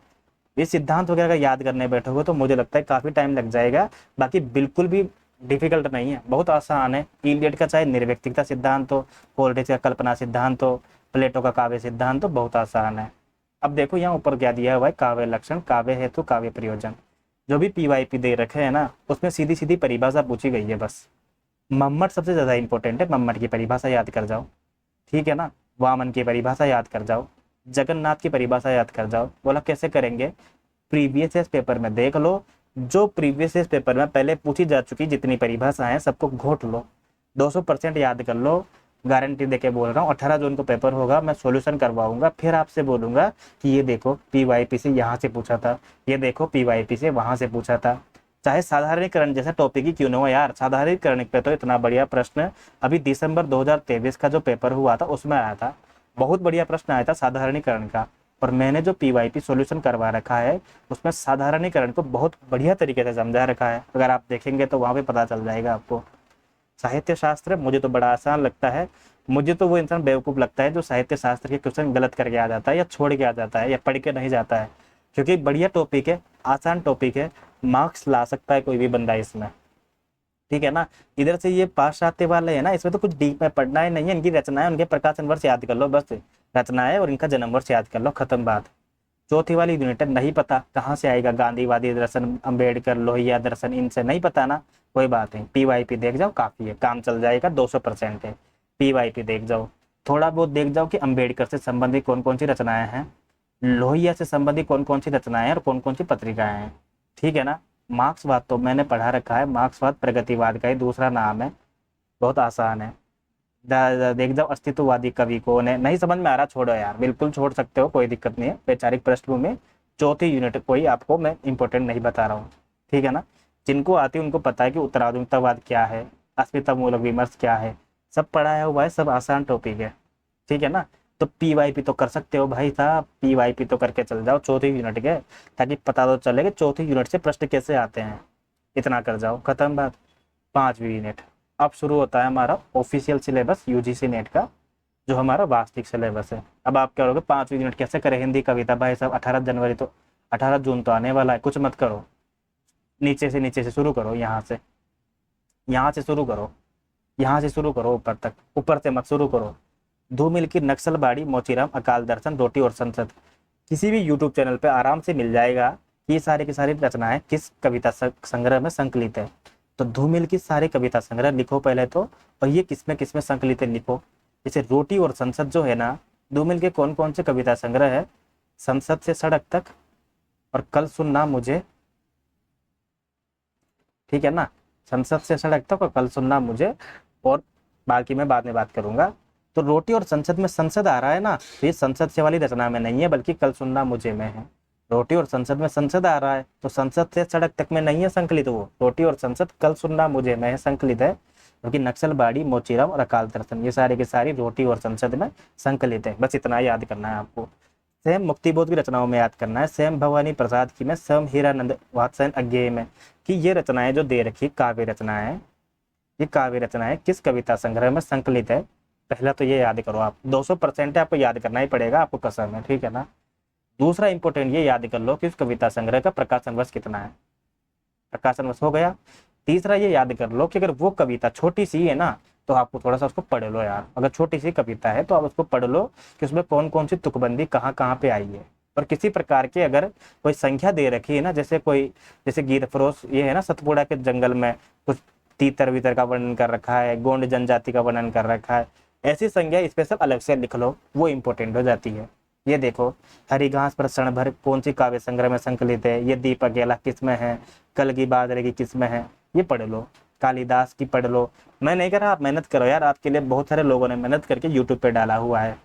ये सिद्धांत वगैरह का याद करने बैठोगे तो मुझे लगता है काफी टाइम लग जाएगा, बाकी बिल्कुल भी डिफिकल्ट नहीं है, बहुत आसान है। इलियट का चाहे निर्व्यक्तिकता सिद्धांत हो, कोलरिज का कल्पना सिद्धांत हो, प्लेटो का काव्य सिद्धांत हो, बहुत आसान है। अब देखो यहाँ ऊपर क्या दिया हुआ है, काव्य लक्षण, काव्य हेतु, काव्य प्रयोजन। जो भी पीवाईपी दे रखे है ना, उसमें सीधी सीधी परिभाषा पूछी गई है बस। मम्मट सबसे ज्यादा इंपॉर्टेंट है, मम्मट की परिभाषा याद कर जाओ, ठीक है ना। वामन की परिभाषा याद कर जाओ, जगन्नाथ की परिभाषा याद कर जाओ। बोला कैसे करेंगे, प्रीवियस ईयर पेपर में देख लो, जो प्रीवियस ईयर पेपर में पहले पूछी जा चुकी जितनी परिभाषा है सबको घोट लो, 200% याद कर लो। गारंटी देके बोल रहा हूँ, 18 जून को पेपर होगा, मैं सॉल्यूशन करवाऊंगा, फिर आपसे बोलूंगा कि ये देखो पीवाईपी से यहाँ से पूछा था, ये देखो पीवाईपी से वहां से पूछा था। चाहे साधारणीकरण जैसा टॉपिक ही क्यों न हो यार, साधारणीकरण पे तो इतना बढ़िया प्रश्न अभी दिसंबर 2023 का जो पेपर हुआ था उसमें आया था, बहुत बढ़िया प्रश्न आया था साधारणीकरण का। और मैंने जो पीवाईपी सॉल्यूशन करवा रखा है उसमें साधारणीकरण को बहुत बढ़िया तरीके से समझा रखा है, अगर आप देखेंगे तो वहां पे पता चल जाएगा आपको। साहित्य शास्त्र मुझे तो बड़ा आसान लगता है, मुझे तो वो इंसान बेवकूफ लगता है जो साहित्य शास्त्र के क्वेश्चन गलत करके आ जाता है या छोड़ के आ जाता है या पढ़ के नहीं जाता है, क्योंकि बढ़िया टॉपिक है, आसान टॉपिक है, मार्क्स ला सकता है कोई भी बंदा इसमें, ठीक है ना। इधर से ये पाश्चात्य वाले है ना, इसमें तो कुछ डीप में पढ़ना ही नहीं है, इनकी रचनाएं उनके प्रकाशन वर्ष याद कर लो बस, रचनाएं और इनका जन्म वर्ष याद कर लो, खत्म बात। चौथी वाली यूनिट नहीं पता कहाँ से आएगा, गांधीवादी दर्शन, अंबेडकर, लोहिया दर्शन, इनसे नहीं पता ना, कोई बात नहीं, पीवाईपी देख जाओ काफी है, काम चल जाएगा, 200% है। पीवाईपी देख जाओ, थोड़ा बहुत देख जाओ कि अंबेडकर से संबंधित कौन कौन सी रचनाएं हैं, लोहिया से संबंधित कौन कौन सी रचनाएं हैं और कौन कौन सी पत्रिकाएं हैं, ठीक है ना। मार्क्सवाद तो मैंने पढ़ा रखा है, मार्क्सवाद प्रगतिवाद का ही दूसरा नाम है, बहुत आसान है। देख जाओ अस्तित्ववादी कवि कौन है, नहीं समझ में आ रहा छोड़ो यार, बिल्कुल छोड़ सकते हो, कोई दिक्कत नहीं है। वैचारिक पृष्ठभूमि चौथी यूनिट कोई आपको मैं इंपॉर्टेंट नहीं बता रहा हूँ, ठीक है ना। जिनको आती है उनको पता है कि उत्तराधुनिकतावाद क्या है, अस्मितामूलक विमर्श क्या है, सब पढ़ाया हुआ है, सब आसान टॉपिक है, ठीक है ना। तो पीवाईपी तो कर सकते हो भाई साहब, पीवाईपी तो करके चल जाओ चौथी यूनिट के, ताकि पता तो चले कि चौथी यूनिट से प्रश्न कैसे आते हैं, इतना कर जाओ, खत्म बात। पांचवी यूनिट, अब शुरू होता है हमारा ऑफिशियल सिलेबस यूजीसी नेट का, जो हमारा वास्तविक सिलेबस है। अब आप क्या करोगे, पांचवी यूनिट कैसे करें, हिंदी कविता भाई साहब, 18 जनवरी तो 18 जून तो आने वाला है, कुछ मत करो, नीचे से शुरू करो, यहाँ से शुरू करो, यहाँ से शुरू करो ऊपर तक, ऊपर से मत शुरू करो। धूमिल की नक्सलबाड़ी, मोचीराम, अकाल दर्शन, रोटी और संसद, किसी भी यूट्यूब चैनल पे आराम से मिल जाएगा, ये सारी की सारी रचनाएं किस कविता संग्रह में संकलित है। तो धूमिल की सारी कविता संग्रह लिखो पहले तो, और ये किसमें संकलित है लिखो। जैसे रोटी और संसद जो है ना, धूमिल के कौन कौन से कविता संग्रह है, संसद से सड़क तक और कल सुनना मुझे, ठीक है ना, संसद से सड़क तक और कल सुनना मुझे, और बाकी मैं बाद में बात करूंगा। तो रोटी और संसद में संसद आ रहा है ना, तो ये संसद से वाली रचना में नहीं है बल्कि कल सुनना मुझे में है। रोटी और संसद में संसद आ रहा है तो संसद से सड़क तक में नहीं है संकलित, वो रोटी और संसद कल सुनना मुझे में है संकलित है, क्योंकि नक्सलबाड़ी, मोचीराम और अकाल दर्शन ये सारी की सारी रोटी और संसद में संकलित है। बस इतना याद करना है आपको। स्वयं मुक्तिबोध की रचनाओं में याद करना है, स्वयं भवानी प्रसाद की में, स्वयं हीरानंद वात्स्यन अज्ञेय में, कि ये रचनाएं जो दे रखी काव्य रचनाएं, ये काव्य रचनाएं किस कविता संग्रह में संकलित है। पहला तो ये याद करो आप, 200% है, आपको याद करना ही पड़ेगा, आपको कसम है, ठीक है ना। दूसरा इंपॉर्टेंट ये याद कर लो कि उस कविता संग्रह का प्रकाशन वर्ष कितना है, प्रकाशन वर्ष हो गया। तीसरा ये याद कर लो कि अगर वो कविता छोटी सी है ना, तो आपको थोड़ा सा उसको पढ़ लो यार, अगर छोटी सी कविता है तो आप उसको पढ़ लो कि उसमें कौन कौन सी तुकबंदी कहाँ कहाँ पे आई है। और किसी प्रकार के अगर कोई संख्या दे रखी है ना, जैसे गीत फरोश ये है ना, सतपुड़ा के जंगल में कुछ तीतर वीतर का वर्णन कर रखा है, गोंड जनजाति का वर्णन कर रखा है, ऐसी संज्ञा स्पेशल अलग से लिख लो, वो इंपॉर्टेंट हो जाती है। ये देखो, हरी घास पर क्षण भर कौन सी काव्य संग्रह में संकलित है, ये दीप अकेला किसमें है, कल की बादरे की किसमें है, ये पढ़ लो। कालिदास की पढ़ लो, मैं नहीं कह रहा आप मेहनत करो यार, आपके लिए बहुत सारे लोगों ने मेहनत करके यूट्यूब पे डाला हुआ है,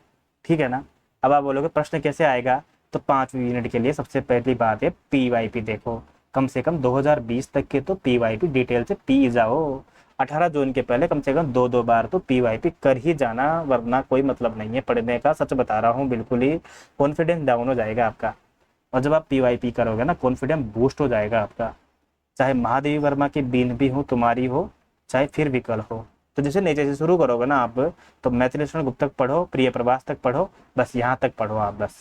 ठीक है ना। अब आप बोलोगे प्रश्न कैसे आएगा, तो 5वीं यूनिट के लिए सबसे पहली बात है पीवाईपी देखो, कम से कम 2020 तक के तो पीवाईपी डिटेल से पी जाओ। 18 जून के पहले कम से कम 2 बार तो पीवाईपी कर ही जाना, वरना कोई मतलब नहीं है पढ़ने का, सच बता रहा हूँ, बिल्कुल ही कॉन्फिडेंस डाउन हो जाएगा आपका। और जब आप पीवाईपी करोगे ना, कॉन्फिडेंस बूस्ट हो जाएगा आपका। चाहे महादेवी वर्मा की बीन भी हो तुम्हारी हो, चाहे फिर विकल हो। तो जैसे नीचे से शुरू करोगे ना आप, तो मैथिलेश्वर गुप्त तक पढ़ो, प्रिय प्रवास तक पढ़ो, बस यहाँ तक पढ़ो आप बस।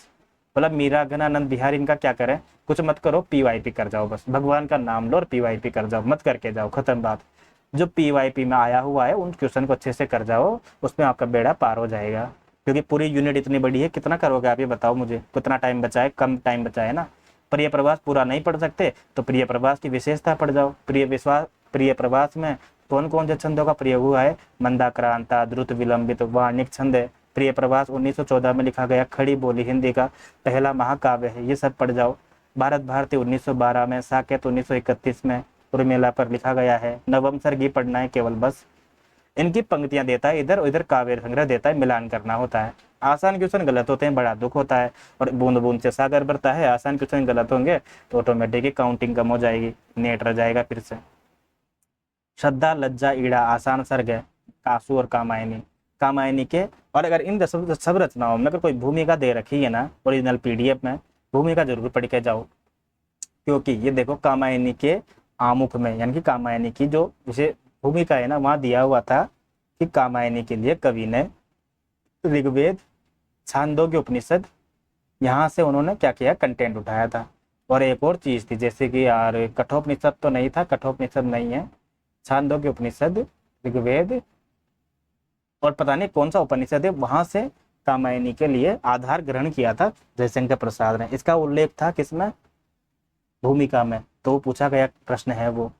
मतलब मीरा घनानंद बिहारी इनका क्या करें, कुछ मत करो, पीवाईपी कर जाओ बस, भगवान का नाम लो और पीवाईपी कर जाओ, मत करके जाओ, खत्म बात। जो पीवाईपी में आया हुआ है उन क्वेश्चन को अच्छे से कर जाओ, उसमें आपका बेड़ा पार हो जाएगा। क्योंकि पूरी यूनिट इतनी बड़ी है, कितना करोगे आप ये बताओ मुझे, कितना टाइम बचा है, कम टाइम बचा है ना। प्रिय प्रवास पूरा नहीं पढ़ सकते तो प्रिय प्रवास की विशेषता पढ़ जाओ। प्रिय प्रवास में कौन कौन से छंदों का प्रयोग हुआ है, मंदाक्रांता, द्रुत विलंबित, वार्णिक छंद है। प्रिय प्रवास 1914 में लिखा गया खड़ी बोली हिंदी का पहला महाकाव्य है, ये सब पढ़ जाओ। भारत भारती 1912 में, साकेत 1931 में उर्मिला पर लिखा गया है। नवम सर्गी पढ़ना है केवल बस, इनकी पंक्तियां देता है, इधर उधर काव्य संग्रह देता है, मिलान करना होता है। आसान क्वेश्चन गलत होते हैं, बड़ा दुख होता है, और बूंद बूंद से सागर भरता है। आसान क्वेश्चन गलत होंगे तो ऑटोमेटिक काउंटिंग कम हो जाएगी, नेट रह जाएगा फिर से। श्रद्धा, लज्जा, ईड़ा आसान सर्ग है, कासु और कामायनी। कामायनी के, और अगर इन सब रचनाओं में अगर कोई भूमिका दे रखी है ना ओरिजिनल पीडीएफ में, भूमिका जरूर पढ़ के जाओ। क्योंकि ये देखो कामायनी के आमुख में, यानी कि कामायनी की जो विषय भूमिका है ना, वहां दिया हुआ था कि कामायनी के लिए कवि ने ऋग्वेद, छांदोग्य उपनिषद, यहाँ से उन्होंने क्या किया, कंटेंट उठाया था। और एक और चीज थी, जैसे कि यार कठोपनिषद तो नहीं था, कठोपनिषद नहीं है, छांदोग्य उपनिषद, ऋग्वेद और पता नहीं कौन सा उपनिषद है, वहां से कामायनी के लिए आधार ग्रहण किया था जयशंकर प्रसाद ने। इसका उल्लेख था किसमें, भूमिका में। तो पूछा गया प्रश्न है वो,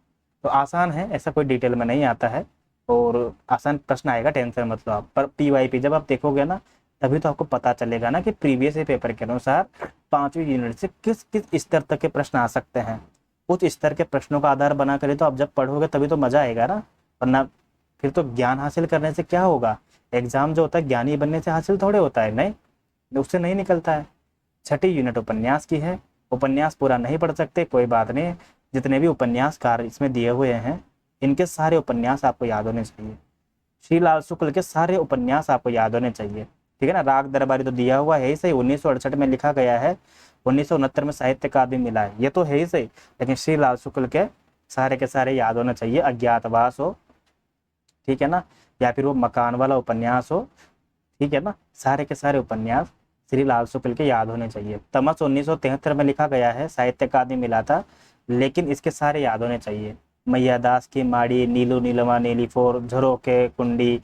तो आसान है, ऐसा कोई डिटेल में नहीं आता है, और आसान प्रश्न आएगा, टेंशन मत लो आप। पर पीवाईपी जब आप देखोगे ना, तभी तो आपको पता चलेगा ना कि प्रीवियस पेपर के अनुसार 5वीं यूनिट से किस किस स्तर तक के प्रश्न आ सकते हैं। उस स्तर के प्रश्नों का आधार बना करे तो आप जब पढ़ोगे तभी तो मजा आएगा ना, वरना फिर तो ज्ञान हासिल करने से क्या होगा। एग्जाम जो होता है ज्ञानी बनने से हासिल थोड़े होता है, नहीं, उससे नहीं निकलता है। 6ठी यूनिट उपन्यास की है, उपन्यास पूरा नहीं पढ़ सकते कोई बात नहीं, जितने भी उपन्यासकार इसमें दिए हुए हैं इनके सारे उपन्यास आपको याद होने चाहिए। श्री लाल शुक्ल के सारे उपन्यास आपको याद होने चाहिए, ठीक है ना। राग दरबारी तो दिया हुआ है ही सही, 1968 में लिखा गया है, 1969 में साहित्य अकादमी मिला है, ये तो है ही सही, लेकिन श्री लाल शुक्ल के सारे के सारे याद होने चाहिए। अज्ञातवास हो, ठीक है ना, या फिर वो मकान वाला उपन्यास हो, ठीक है ना, सारे के सारे उपन्यास श्री लाल शुक्ल के याद होने चाहिए। तमस 1973 में लिखा गया है, साहित्य अकादमी मिला था, लेकिन इसके सारे याद होने चाहिए। मैयादास की माड़ी, नीलू नीलमा नीलीफोर, झरोके, कुंडी,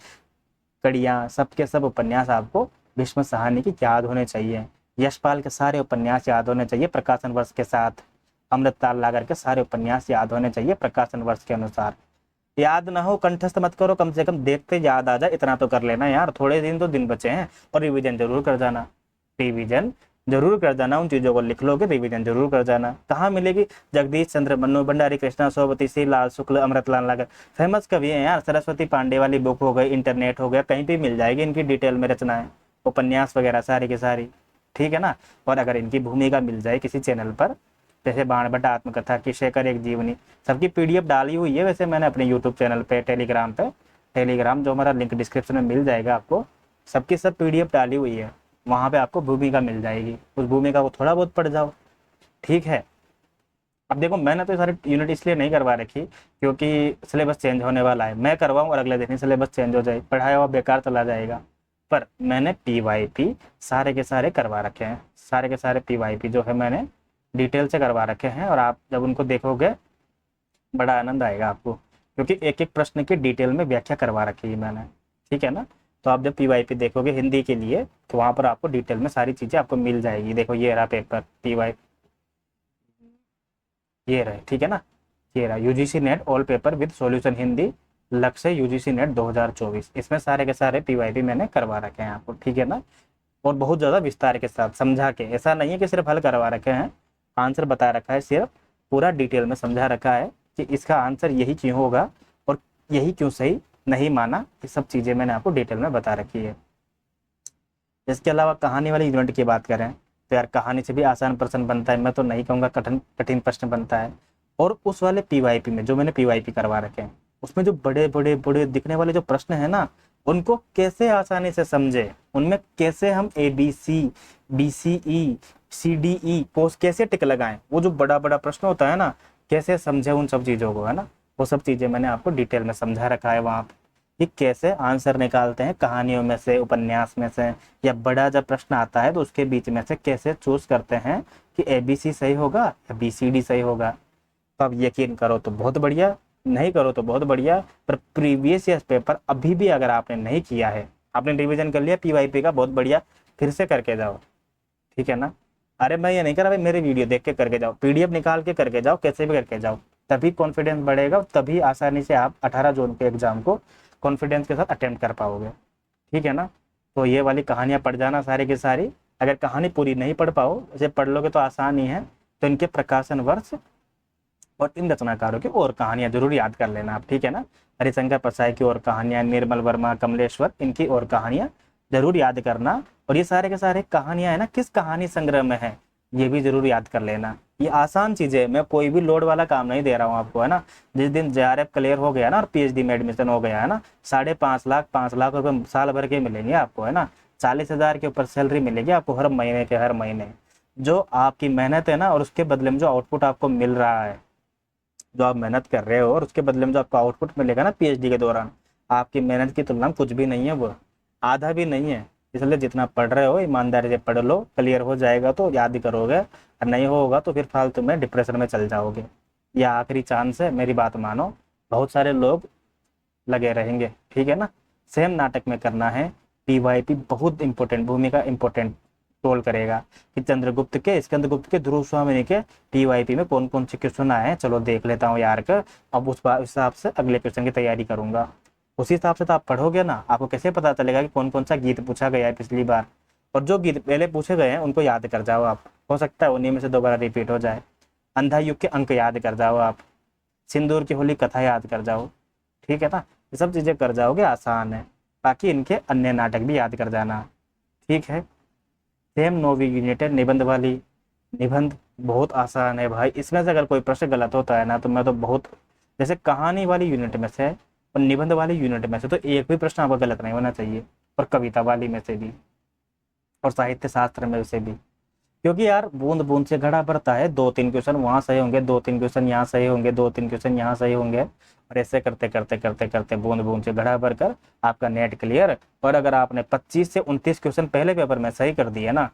कड़ियाँ, सबके सब उपन्यास आपको भीष्म साहनी की याद होने चाहिए। यशपाल के सारे उपन्यास याद होने चाहिए प्रकाशन वर्ष के साथ। अमृतलाल लागर के सारे उपन्यास याद होने चाहिए प्रकाशन वर्ष के अनुसार। याद ना हो कंठस्थ मत करो, कम से कम देखते याद आ जाए इतना तो कर लेना यार, थोड़े दिन तो दिन बचे हैं। और रिवीजन जरूर कर जाना, रिवीजन जरूर कर जाना, उन चीजों को लिख लोगे रिवीजन जरूर कर जाना। कहाँ मिलेगी, जगदीश चंद्र, मन्नू भंडारी, कृष्णा सोबती, श्री लाल शुक्ल, अमृतलाल लागर, फेमस कवि है यार। सरस्वती पांडे वाली बुक हो गई, इंटरनेट हो गया, कहीं भी मिल जाएगी इनकी डिटेल में रचनाएं, उपन्यास वगैरह सारी की सारी, ठीक है ना। और अगर इनकी भूमिका मिल जाए किसी चैनल पर, जैसे बाण भट्ट आत्मकथा की, शेखर एक जीवनी, सबकी पीडीएफ डाली हुई है वैसे मैंने अपने यूट्यूब चैनल पे, टेलीग्राम पे, टेलीग्राम जो हमारा लिंक डिस्क्रिप्शन में मिल जाएगा आपको, सबकी सब पीडीएफ डाली हुई है, वहां पे आपको भूमिका मिल जाएगी। उस भूमिका को थोड़ा बहुत पढ़ जाओ, ठीक है। अब देखो मैंने तो सारी यूनिट इसलिए नहीं करवा रखी क्योंकि सिलेबस चेंज होने वाला है, मैं करवाऊँ और अगले दिन ही सिलेबस चेंज हो जाए, पढ़ाया हुआ बेकार चला जाएगा। पर मैंने पीवाईपी सारे के सारे करवा रखे हैं, सारे के सारे पीवाईपी जो है मैंने डिटेल से करवा रखे हैं, और आप जब उनको देखोगे बड़ा आनंद आएगा आपको, क्योंकि एक एक प्रश्न की डिटेल में व्याख्या करवा रखी है मैंने, ठीक है ना। तो आप जब पीवाईपी देखोगे हिंदी के लिए तो वहां पर आपको डिटेल में सारी चीजें आपको मिल जाएगी। देखो ये रहा पेपर पीवाई, ये रहे, ठीक है ना, ये रहा UGC net all paper with solution Hindi, लक्ष्य यूजीसी नेट 2024, इसमें सारे के सारे पीवाईपी मैंने करवा रखे हैं आपको, ठीक है ना। और बहुत ज़्यादा विस्तार के साथ समझा के, ऐसा नहीं है कि सिर्फ हल करवा रखे हैं, आंसर बता रखा है, सिर्फ पूरा डिटेल में समझा रखा है कि इसका आंसर यही क्यों होगा और यही क्यों सही नहीं माना, ये सब चीज़ें मैंने आपको डिटेल में बता रखी है। इसके अलावा कहानी वाली यूनिट की बात करें तो यार कहानी से भी आसान प्रश्न बनता है, मैं तो नहीं कहूँगा कठिन कठिन प्रश्न बनता है। और उस वाले पीवाईपी में जो मैंने पीवाईपी करवा रखे हैं उसमें जो बड़े बड़े बड़े दिखने वाले जो प्रश्न है ना, उनको कैसे आसानी से समझे, उनमें कैसे हम ABC BCE CDE पोस्ट कैसे टिक लगाएं, वो जो बड़ा बड़ा प्रश्न होता है ना, कैसे समझे उन सब चीज़ों को, है ना, वो सब चीज़ें मैंने आपको डिटेल में समझा रखा है वहाँ पे कि कैसे आंसर निकालते हैं कहानियों में से, उपन्यास में से, या बड़ा जब प्रश्न आता है तो उसके बीच में से कैसे चूज करते हैं कि ABC सही होगा या BCD सही होगा। तो अब यकीन करो तो बहुत बढ़िया, नहीं करो तो बहुत बढ़िया, पर प्रीवियस ईयर पेपर अभी भी अगर आपने नहीं किया है आपने रिवीजन कर लिया पीवाईपी का, बहुत बढ़िया, फिर से करके जाओ, ठीक है ना। अरे मैं ये नहीं कर रहा भाई, मेरे वीडियो देख के करके जाओ, पीडीएफ निकाल के करके जाओ, कैसे भी करके जाओ, तभी कॉन्फिडेंस बढ़ेगा, तभी आसानी से आप 18 जून के एग्जाम को कॉन्फिडेंस के साथ अटेम्प्ट कर पाओगे, ठीक है ना। तो ये वाली कहानियाँ पढ़ जाना सारी की सारी। अगर कहानी पूरी नहीं पढ़ पाओ, इसे पढ़ लोगे तो आसान ही है, तो इनके प्रकाशन वर्ष और इन रचनाकारों की और कहानियां जरूर याद कर लेना आप, ठीक है ना। हरिशंकर परसाई की और कहानियां, निर्मल वर्मा, कमलेश्वर, इनकी और कहानियां जरूर याद करना। और ये सारे के सारे कहानियां है ना, किस कहानी संग्रह में है, ये भी जरूर याद कर लेना। ये आसान चीजें है, मैं कोई भी लोड वाला काम नहीं दे रहा हूँ आपको, है ना। जिस दिन जेआरएफ क्लियर हो गया ना और पीएचडी में एडमिशन हो गया है ना, 5.5 लाख 5 लाख रुपए साल भर के मिलेंगे आपको, है ना। 40,000 के ऊपर सैलरी मिलेगी आपको हर महीने के हर महीने। जो आपकी मेहनत है ना, और उसके बदले में जो आउटपुट आपको मिल रहा है, जो आप मेहनत कर रहे हो और उसके बदले में जो आपको आउटपुट मिलेगा ना पीएचडी के दौरान, आपकी मेहनत की तुलना में कुछ भी नहीं है, वो आधा भी नहीं है। इसलिए जितना पढ़ रहे हो ईमानदारी से पढ़ लो, क्लियर हो जाएगा तो याद ही करोगे, और नहीं होगा तो फिर फालतू में डिप्रेशन में चल जाओगे। यह आखिरी चांस है, मेरी बात मानो। बहुत सारे लोग लगे रहेंगे, ठीक है ना। सेम नाटक में करना है, पीवाईपी बहुत इंपॉर्टेंट भूमिका इंपॉर्टेंट रोल करेगा। कि चंद्रगुप्त के, स्कंदगुप्त के, ध्रुव स्वामी के पीवाईपी में कौन कौन से क्वेश्चन आए हैं, चलो देख लेता हूँ यार का। अब उस हिसाब से अगले क्वेश्चन की तैयारी करूंगा, उसी हिसाब से तो आप पढ़ोगे ना, आपको कैसे पता चलेगा कि कौन कौन सा गीत पूछा गया है पिछली बार। और जो गीत पहले पूछे गए हैं उनको याद कर जाओ आप, हो सकता है उन्हीं में से दोबारा रिपीट हो जाए। अंधा युग के अंक याद कर जाओ आप, सिंदूर की होली कथा याद कर जाओ, ठीक है ना। ये सब चीजें कर जाओगे, आसान है। बाकी इनके अन्य नाटक भी याद कर जाना, ठीक है। सेम 9वीं यूनिट है निबंध वाली। निबंध बहुत आसान है भाई, इसमें से अगर कोई प्रश्न गलत होता है ना तो मैं तो बहुत, जैसे कहानी वाली यूनिट में से और निबंध वाली यूनिट में से तो एक भी प्रश्न आपका गलत नहीं होना चाहिए, और कविता वाली में से भी, और साहित्य शास्त्र में से भी। क्योंकि यार बूंद बूंद से घड़ा भरता है, 2-3 क्वेश्चन वहां सही होंगे, 2-3 क्वेश्चन यहाँ सही होंगे, 2-3 क्वेश्चन यहाँ सही होंगे, और ऐसे करते करते करते करते बूंद बूंद से घड़ा भरकर आपका नेट क्लियर। और अगर आपने 25 से 29 क्वेश्चन पहले पेपर में सही कर दिए ना,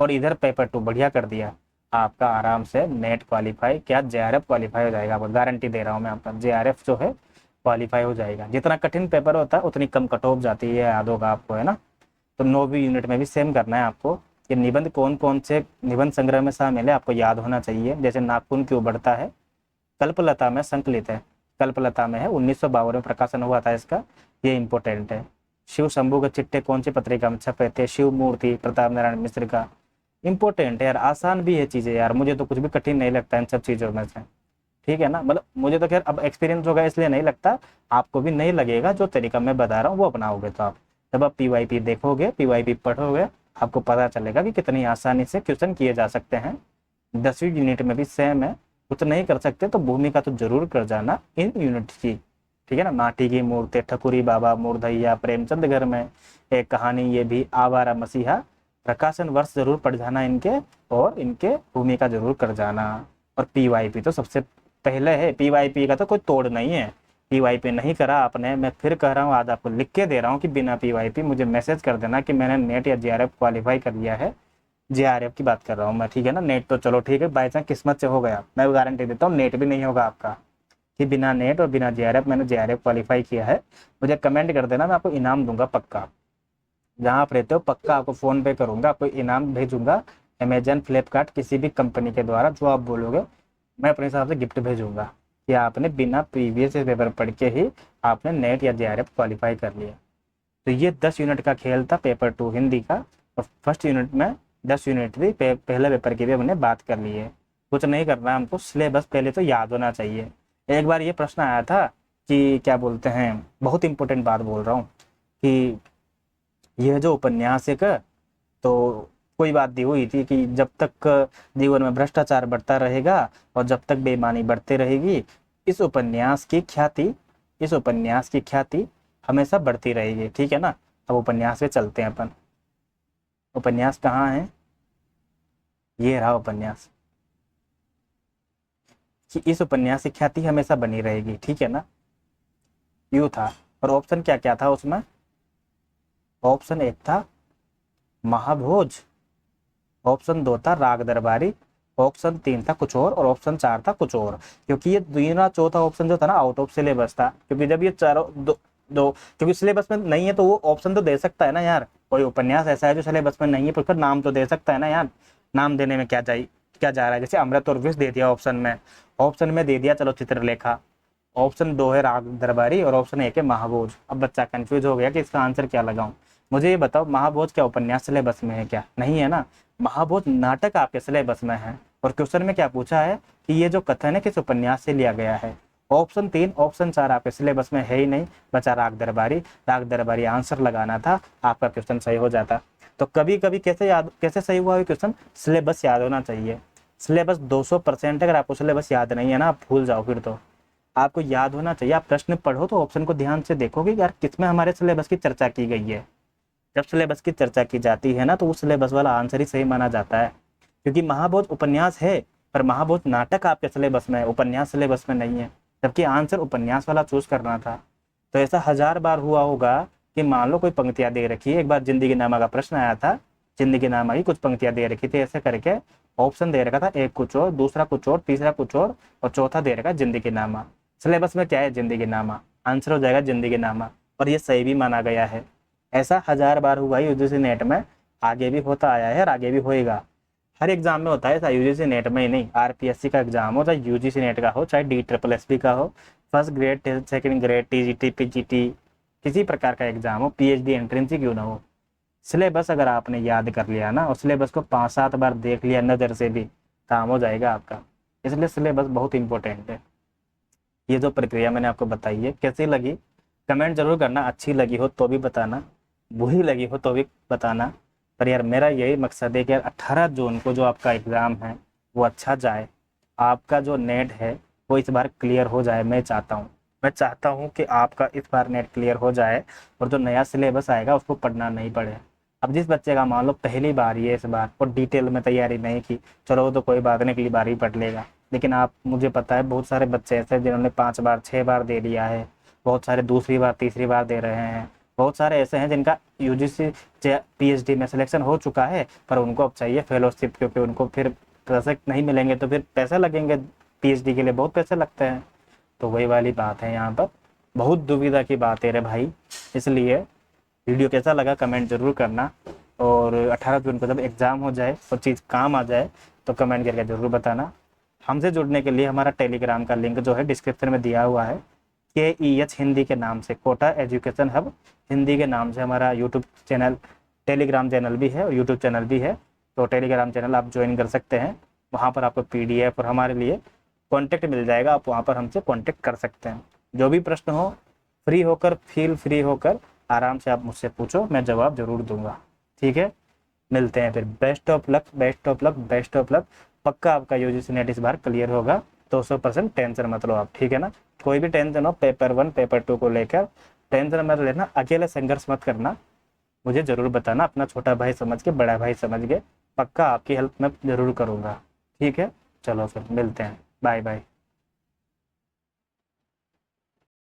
और इधर पेपर 2 बढ़िया कर दिया, आपका आराम से नेट क्वालिफाई, क्या जेआरएफ क्वालिफाई हो जाएगा, आपको गारंटी दे रहा हूँ मैं, आपका जेआरएफ जो है क्वालिफाई हो जाएगा। जितना कठिन पेपर होता है उतनी कम कट ऑफ जाती है, याद होगा आपको, है ना। तो 9वीं यूनिट में भी सेम करना है आपको। ये निबंध कौन कौन से निबंध संग्रह में शामिल है आपको याद होना चाहिए। जैसे नाखून क्यों बढ़ता है, कल्पलता में संकलित है, कल्पलता में है, 1952 में प्रकाशन हुआ था इसका, ये इंपॉर्टेंट है। शिव शंभू के चिट्टे कौन सी पत्रिका में छपे थे, शिव मूर्ति, प्रताप नारायण मिश्र का, इंपॉर्टेंट है यार। आसान भी है चीजें यार, मुझे तो कुछ भी कठिन नहीं लगता इन सब चीजों में से, ठीक है ना। मतलब मुझे तो खैर अब एक्सपीरियंस होगा इसलिए नहीं लगता, आपको भी नहीं लगेगा। जो तरीका मैं बता रहा हूँ वो अपनाओगे तो आप, जब आप पीवाईपी देखोगे, पीवाईपी पढ़ोगे, आपको पता चलेगा कि कितनी आसानी से क्वेश्चन किए जा सकते हैं। 10वीं यूनिट में भी सेम है, कुछ नहीं कर सकते तो भूमिका तो जरूर कर जाना इन यूनिट की, ठीक है ना। माटी की मूर्ति, ठकुरी बाबा, मूर्धैया, प्रेमचंद घर में एक कहानी, ये भी आवारा मसीहा, प्रकाशन वर्ष जरूर पढ़ जाना इनके, और इनके भूमिका जरूर कर जाना। और पीवाईपी तो सबसे पहले है, पीवाईपी का तो कोई तोड़ नहीं है। पीवाईपी नहीं करा आपने, मैं फिर कह रहा हूँ, आज आपको लिख के दे रहा हूँ कि बिना पीवाईपी मुझे मैसेज कर देना कि मैंने नेट या जेआरएफ क्वालिफाई कर लिया है। जेआरएफ की बात कर रहा हूँ मैं, ठीक है ना। नेट तो चलो ठीक है, बाई चांस किस्मत से हो गया, मैं गारंटी देता हूँ नेट भी नहीं होगा आपका, कि बिना नेट और बिना जेआरएफ मैंने जेआरएफ क्वालिफाई किया है। मुझे कमेंट कर देना, मैं आपको इनाम दूंगा पक्का। जहाँ आप रहते हो पक्का आपको फ़ोन पे करूंगा, आपको इनाम भेजूंगा, अमेजन, फ्लिपकार्ट, किसी भी कंपनी के द्वारा जो आप बोलोगे मैं अपने हिसाब से गिफ्ट भेजूंगा कि आपने बिना प्रीवियस पेपर पढ़ के ही आपने नेट या जेआरएफ क्वालिफाई कर लिया। तो ये 10 यूनिट का खेल था, पेपर 2 हिंदी का। और फर्स्ट यूनिट में 10 यूनिट थी, पहले पेपर की भी हमने बात कर ली है। कुछ नहीं करना है हमको, सिलेबस पहले तो याद होना चाहिए। एक बार ये प्रश्न आया था कि क्या बोलते हैं, बहुत इंपॉर्टेंट बात बोल रहा हूँ, कि यह जो उपन्यासिक, तो कोई बात दी हुई थी कि जब तक जीवन में भ्रष्टाचार बढ़ता रहेगा और जब तक बेईमानी बढ़ती रहेगी, इस उपन्यास की ख्याति, इस उपन्यास की ख्याति हमेशा बढ़ती रहेगी, ठीक है ना। अब उपन्यास पे चलते हैं अपन। उपन्यास कहाँ है, ये रहा उपन्यास, कि इस उपन्यास की ख्याति हमेशा बनी रहेगी, ठीक है ना, यूँ था। और ऑप्शन क्या क्या था उसमें, ऑप्शन 1 था महाभोज, ऑप्शन 2 था राग दरबारी, ऑप्शन 3 था कुछ और ऑप्शन 4 था कुछ और। क्योंकि ये दूसरा चौथा ऑप्शन जो था ना आउट ऑफ सिलेबस था, क्योंकि जब ये चारों दो, क्योंकि सिलेबस में नहीं है तो वो ऑप्शन तो दे सकता है ना यार। कोई उपन्यास ऐसा है जो सिलेबस में नहीं है, पर उसका नाम तो दे सकता है ना यार। नाम देने में क्या जा रहा है? जैसे अमृत और विष दे दिया ऑप्शन में दे दिया, चलो चित्रलेखा। ऑप्शन 2 है राग दरबारी और ऑप्शन 1 है महाभोज। अब बच्चा कंफ्यूज हो गया कि इसका आंसर क्या लगाऊं। मुझे ये बताओ, महाभोज क्या उपन्यास सिलेबस में है क्या? नहीं है ना। महाभोज नाटक आपके सिलेबस में है। और क्वेश्चन में क्या पूछा है कि ये जो कथन है किस उपन्यास से लिया गया है। ऑप्शन 3 ऑप्शन 4 आपके सिलेबस में है ही नहीं, बचा राग दरबारी आंसर लगाना था, आपका क्वेश्चन सही हो जाता। तो कभी कभी कैसे सही हुआ क्वेश्चन, सिलेबस याद होना चाहिए। सिलेबस 200%। अगर आपको सिलेबस याद नहीं है ना, आप भूल जाओ। फिर तो आपको याद होना चाहिए। आप प्रश्न पढ़ो तो ऑप्शन को ध्यान से देखोगे यार किसमें हमारे सिलेबस की चर्चा की गई है। जब सिलेबस की चर्चा की जाती है ना, तो वो सिलेबस वाला आंसर ही सही माना जाता है। क्योंकि महाभोज उपन्यास है, पर महाभोज नाटक आपके सिलेबस में है, उपन्यास सिलेबस में नहीं है। जबकि आंसर उपन्यास वाला चूज करना था। तो ऐसा 1000 बार हुआ होगा कि मान लो कोई पंक्तियां दे रखी है, एक बार जिंदगी नामा का प्रश्न आया था, जिंदगी नामा की कुछ पंक्तियां दे रखी थी, ऐसे करके ऑप्शन दे रखा था, एक कुछ और, दूसरा कुछ और, तीसरा कुछ और चौथा दे रखा जिंदगी नामा। सिलेबस में क्या है? जिंदगी नामा। आंसर हो जाएगा जिंदगी नामा। और ये सही भी माना गया है। ऐसा 1000 बार हुआ है यूजीसी नेट में, आगे भी होता आया है और आगे भी होएगा। हर एग्जाम में होता है ऐसा, यूजीसी नेट में ही नहीं। आरपीएससी का एग्जाम हो, चाहे यूजीसी नेट का हो, चाहे DSSS का हो, first grade, second grade, TGT, PGT, किसी प्रकार का एग्जाम हो, पीएचडी एंट्रेंस ही क्यों ना हो, सिलेबस अगर आपने याद कर लिया ना और सिलेबस को 5-7 बार देख लिया नज़र से भी, काम हो जाएगा आपका। इसलिए सिलेबस बहुत इंपॉर्टेंट है। ये जो प्रक्रिया मैंने आपको बताई है कैसी लगी, कमेंट जरूर करना। अच्छी लगी हो तो भी बताना, बुरी लगी हो तो भी बताना। पर यार मेरा यही मकसद है कि यार 18 जून को जो आपका एग्ज़ाम है वो अच्छा जाए, आपका जो नेट है वो इस बार क्लियर हो जाए। मैं चाहता हूँ कि आपका इस बार नेट क्लियर हो जाए और जो नया सिलेबस आएगा उसको पढ़ना नहीं पड़े। अब जिस बच्चे का मान लो पहली बार ये इस बार और डिटेल में तैयारी नहीं की, चलो वो तो कोई बात नहीं, अगली बार ही पढ़ लेगा। लेकिन आप, मुझे पता है बहुत सारे बच्चे ऐसे जिन्होंने 5 बार 6 बार दे लिया है, बहुत सारे दूसरी बार तीसरी बार दे रहे हैं, बहुत सारे ऐसे हैं जिनका यूजीसी पीएचडी में सिलेक्शन हो चुका है, पर उनको अब चाहिए फेलोशिप, क्योंकि उनको फिर पैसे नहीं मिलेंगे तो फिर पैसे लगेंगे, पीएचडी के लिए बहुत पैसे लगते हैं। तो वही वाली बात है यहाँ पर, बहुत दुविधा की बात है रे भाई। इसलिए वीडियो कैसा लगा कमेंट जरूर करना। और 18 जून को जब एग्ज़ाम हो जाए और चीज़ काम आ जाए तो कमेंट करके ज़रूर बताना। हमसे जुड़ने के लिए हमारा टेलीग्राम का लिंक जो है डिस्क्रिप्शन में दिया हुआ है। KEH हिंदी के नाम से, कोटा एजुकेशन हब हिंदी के नाम से हमारा यूट्यूब चैनल, टेलीग्राम चैनल भी है और यूट्यूब चैनल भी है। तो टेलीग्राम चैनल आप ज्वाइन कर सकते हैं। वहाँ पर आपको PDF और हमारे लिए कॉन्टेक्ट मिल जाएगा, आप वहाँ पर हमसे कॉन्टेक्ट कर सकते हैं। जो भी प्रश्न हो फील फ्री होकर आराम से आप मुझसे पूछो, मैं जवाब जरूर दूंगा। ठीक है, मिलते हैं फिर। Best of luck, best of luck, best of luck. पक्का आपका यूजीसी नेट इस बार क्लियर होगा, 200%। टेंशन मत लो आप, ठीक है ना। कोई भी टेंशन हो पेपर 1 पेपर 2 को लेकर, टेंशन मत लेना, अकेले संघर्ष मत करना। मुझे जरूर बताना, अपना छोटा भाई समझ के, बड़ा भाई समझ के। पक्का आपकी हेल्प मैं जरूर करूँगा। ठीक है, चलो फिर मिलते हैं, बाय बाय।